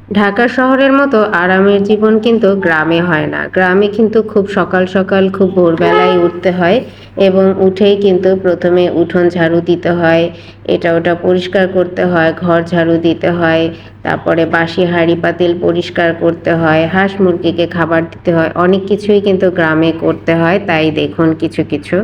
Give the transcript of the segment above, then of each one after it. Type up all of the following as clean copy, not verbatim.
ঢাকা শহরের মতো আরামের জীবন কিন্তু গ্রামে হয় না। গ্রামে কিন্তু খুব সকাল সকাল খুব ভোরবেলায় উঠতে হয় এবং উঠেই কিন্তু প্রথমে উঠোন ঝাড়ু দিতে হয়, এটা ওটা পরিষ্কার করতে হয়, ঘর ঝাড়ু দিতে হয়, তারপরে বাসি হাঁড়ি পাতিল পরিষ্কার করতে হয়, হাঁস মুরগিকে খাবার দিতে হয়, অনেক কিছুই কিন্তু গ্রামে করতে হয়। তাই দেখুন কিছু কিছু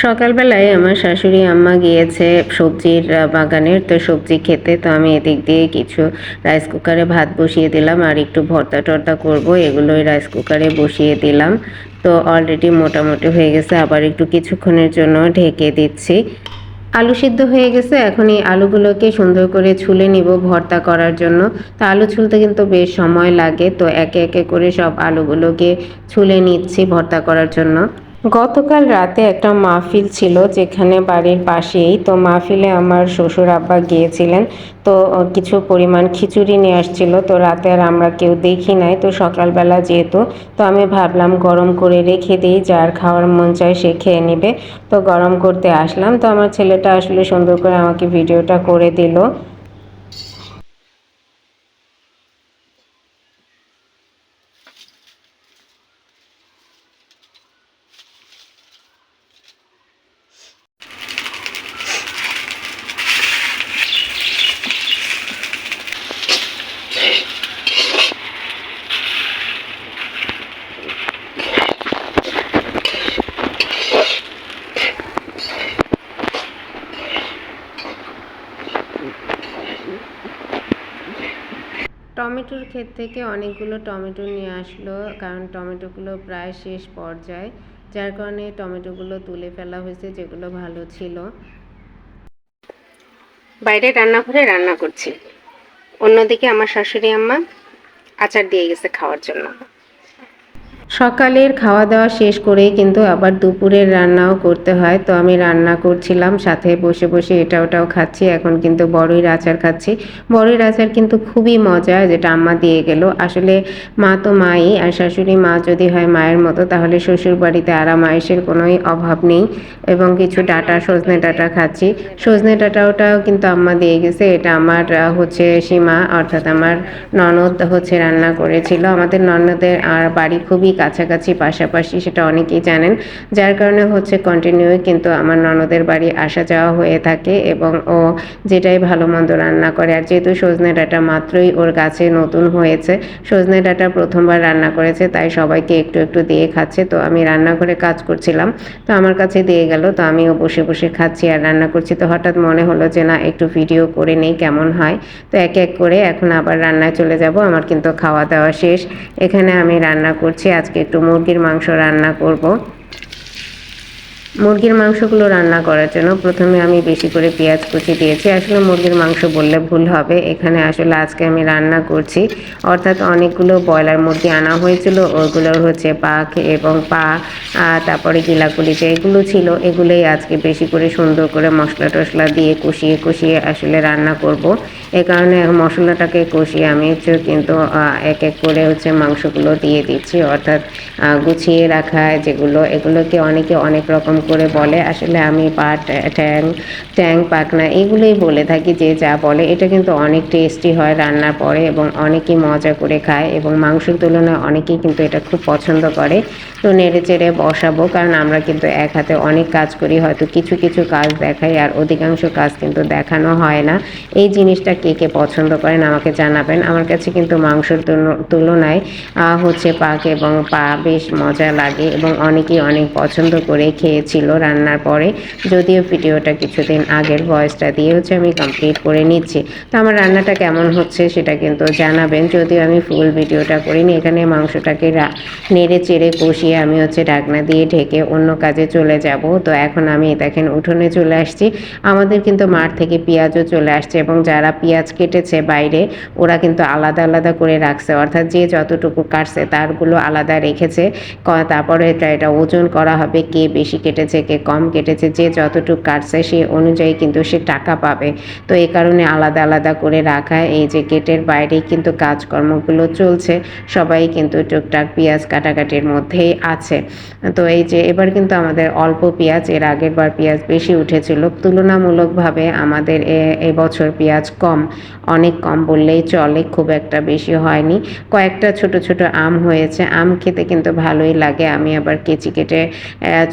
সকালবেলায় আমার শাশুড়ি আম্মা গিয়েছে সবজির বাগানের, তো সবজি খেতে। তো আমি এদিক দিয়ে কিছু রাইস কুকারে ভাত বসিয়ে দিলাম আর একটু ভর্তা টর্তা করবো, এগুলোই রাইস কুকারে বসিয়ে দিলাম। তো অলরেডি মোটামুটি হয়ে গেছে, আবার একটু কিছুক্ষণের জন্য ঢেকে দিচ্ছি। আলু সিদ্ধ হয়ে গেছে, এখন এই আলুগুলোকে সুন্দর করে ছুলে নিব ভর্তা করার জন্য। তো আলু ছুলতে কিন্তু বেশ সময় লাগে, তো একে একে করে সব আলুগুলোকে ছুলে নিচ্ছি ভর্তা করার জন্য। গতকাল রাতে একটা মাহফিল ছিল যেখানে বাড়ির পাশেই, তো মাহফিলে আমার শ্বশুর আব্বা গিয়েছিলেন। তো কিছু পরিমাণ খিচুড়ি নিয়ে আসছিল, তো রাতে আর আমরা কেউ দেখি নাই, তো সকালবেলা যেহেতু, তো আমি ভাবলাম গরম করে রেখে দিই, যার খাওয়ার মন চায় সে খেয়ে নেবে। তো গরম করতে আসলাম, তো আমার ছেলেটা আসলে সুন্দর করে আমাকে ভিডিওটা করে দিল। টমেটোর ক্ষেত থেকে অনেকগুলো টমেটো নিয়ে আসলো, কারণ টমেটোগুলো প্রায় শেষ পর্যায়ে, যার কারণে টমেটোগুলো তুলে ফেলা হয়েছে যেগুলো ভালো ছিল। বাইরে রান্নাঘরে রান্না করছি, অন্যদিকে আমার শাশুড়ি আম্মা আচার দিয়ে গেছে খাওয়ার জন্য। সকালের খাওয়া দাওয়া শেষ করেই কিন্তু আবার দুপুরের রান্নাও করতে হয়, তো আমি রান্না করছিলাম, সাথে বসে বসে এটা ওটাও খাচ্ছি। এখন কিন্তু বড়ইর আচার খাচ্ছি। বড়ইর আচার কিন্তু খুবই মজা, যেটা আম্মা দিয়ে গেল। আসলে মা তো মাই, আর শাশুড়ি মা যদি হয় মায়ের মতো, তাহলে শ্বশুর বাড়িতে আরাম আয়েশের কোনোই অভাব নেই। এবং কিছু ডাঁটা, সজনে ডাঁটা খাচ্ছি। সজনে ডাঁটাটাও কিন্তু আম্মা দিয়ে গেছে, এটা আমার হচ্ছে সীমা, অর্থাৎ আমার ননদ হচ্ছে রান্না করেছিল। আমাদের ননদের আর বাড়ি খুবই কাছাকাছি, পাশাপাশি, সেটা অনেকেই জানেন। যার কারণে হচ্ছে কন্টিনিউ কিন্তু আমার ননদের বাড়ি আসা যাওয়া হয়ে থাকে, এবং ও যেটাই ভালো মন্দ রান্না করে। আর যেহেতু সজনে ডাঁটা মাত্রই ওর গাছে নতুন হয়েছে, সজনে ডাঁটা প্রথমবার রান্না করেছে, তাই সবাইকে একটু একটু দিয়ে খাচ্ছে। তো আমি রান্নাঘরে কাজ করছিলাম, তো আমার কাছে দিয়ে গেল, তো আমিও বসে বসে খাচ্ছি আর রান্না করছি। তো হঠাৎ মনে হলো যে না, একটু ভিডিও করে নেই, কেমন হয়। তো এক এক করে এখন আবার রান্নায় চলে যাব। আমার কিন্তু খাওয়া দাওয়া শেষ। এখানে আমি রান্না করছি, আজকে একটু মুরগির মাংস রান্না করব। মুরগির মাংসগুলো রান্না করার জন্য প্রথমে আমি বেশি করে পেঁয়াজ কুচি দিয়েছি। আসলে মুরগির মাংস বললে ভুল হবে, এখানে আসলে আজকে আমি রান্না করছি, অর্থাৎ অনেকগুলো ব্রয়লার মুরগি আনা হয়েছিল, ওগুলোর হচ্ছে পাখ এবং পা, তারপরে গিলাকুলিতে এগুলো ছিল, এগুলোই আজকে বেশি করে সুন্দর করে মশলা টশলা দিয়ে কষিয়ে কষিয়ে আসলে রান্না করব। এ কারণে মশলাটাকে কষিয়ে আমি কিন্তু এক এক করে হচ্ছে মাংসগুলো দিয়ে দিচ্ছি, অর্থাৎ গুছিয়ে রাখা যেগুলো, এগুলোকে অনেকে অনেক রকম করে বলে। আসলে আমি পা, ঠ্যাং, ট্যাং, পাখনা এগুলোই বলে থাকি, যে যা বলে। এটা কিন্তু অনেক টেস্টি হয় রান্নার পরে, এবং অনেকেই মজা করে খায়, এবং মাংসের তুলনায় অনেকেই কিন্তু এটা খুব পছন্দ করে। তো নেড়ে চেড়ে বসাবো, কারণ আমরা কিন্তু এক হাতে অনেক কাজ করি, হয়তো কিছু কিছু কাজ দেখাই আর অধিকাংশ কাজ কিন্তু দেখানো হয় না। এই জিনিসটা কে কে পছন্দ করেন আমাকে জানাবেন। আমার কাছে কিন্তু মাংসের তুলনায় হচ্ছে পাক এবং পা বেশ মজা লাগে, এবং অনেকেই অনেক পছন্দ করে খেয়েছিল রান্নার পরে। যদিও ভিডিওটা কিছুদিন আগের, ভয়েসটা দিয়ে হচ্ছে আমি কমপ্লিট করে নিচ্ছি। তো আমার রান্নাটা কেমন হচ্ছে সেটা কিন্তু জানাবেন, যদিও আমি ফুল ভিডিওটা করিনি। এখানে মাংসটাকে নেড়ে চেড়ে কষিয়ে আমি হচ্ছে ঢাকনা দিয়ে ঢেকে অন্য কাজে চলে যাব। তো এখন আমি দেখেন উঠোনে চলে আসছি। আমাদের কিন্তু মাঠ থেকে পেঁয়াজও চলে আসছে, এবং যারা পেঁয়াজ পেঁয়াজ কেটেছে বাইরে ওরা কিন্তু আলাদা আলাদা করে রাখছে, অর্থাৎ যে যতটুকু কাটছে তারগুলো আলাদা রেখেছে। তারপরে এটা ওজন করা হবে, কে বেশি কেটেছে কে কম কেটেছে, যে যতটুকু কাটছে সেই অনুযায়ী কিন্তু সে টাকা পাবে। তো এই কারণে আলাদা আলাদা করে রাখা। এই যে গেটের বাইরেই কিন্তু কাজকর্মগুলো চলছে, সবাই কিন্তু টুকটাক পেঁয়াজ কাটাকাটির মধ্যেই আছে। তো এই যে এবার কিন্তু আমাদের অল্প পেঁয়াজ, এর আগের বার পেঁয়াজ বেশি উঠেছিল, তুলনামূলকভাবে আমাদের এবছর পেঁয়াজ কম, অনেক কম বললেই চলে, খুব একটা বেশি হয়নি। কয়েকটা ছোট ছোট আম হয়েছে, আম খেতে কিন্তু ভালোই লাগে। আমি আবার কেচি কেটে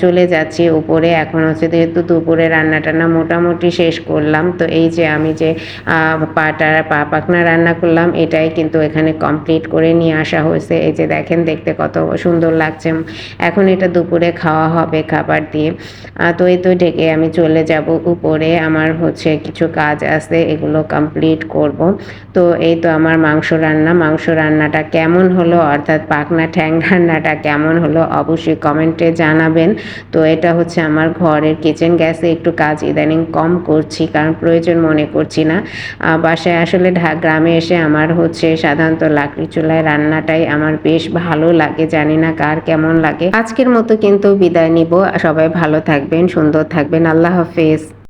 চলে যাচ্ছি উপরে। এখন হচ্ছে যেহেতু দুপুরে রান্না টান্না মোটামুটি শেষ করলাম, তো এই যে আমি যে পা পাখনা রান্না করলাম এটাই কিন্তু এখানে কমপ্লিট করে নিয়ে আসা হয়েছে। এই যে দেখেন দেখতে কত সুন্দর লাগছে। এখন এটা দুপুরে খাওয়া হবে খাবার দিয়ে। তো এই তো ঢেকে আমি চলে যাব উপরে, আমার হচ্ছে কিছু কাজ আছে এগুলো কমপ্লিট করব। তো এই তো আমার মাংস রান্নাটা কেমন হলো, অর্থাৎ পাখনা ঠ্যাং রান্নাটা কেমন হলো অবশ্যই কমেন্টে জানাবেন। তো এটা হচ্ছে আমার ঘরের কিচেন, গ্যাসে একটু কাজ ইদানিং কম করছি কারণ প্রয়োজন মনে করছি না। বাসায় আসলে গ্রামে এসে আমার হচ্ছে সাধারণত লাকড়ি চুলায় রান্নাটাই আমার বেশ ভালো লাগে, জানি না কার কেমন লাগে। আজকের মতো কিন্তু বিদায় নিব, সবাই ভালো থাকবেন, সুন্দর থাকবেন, আল্লাহ হাফেজ।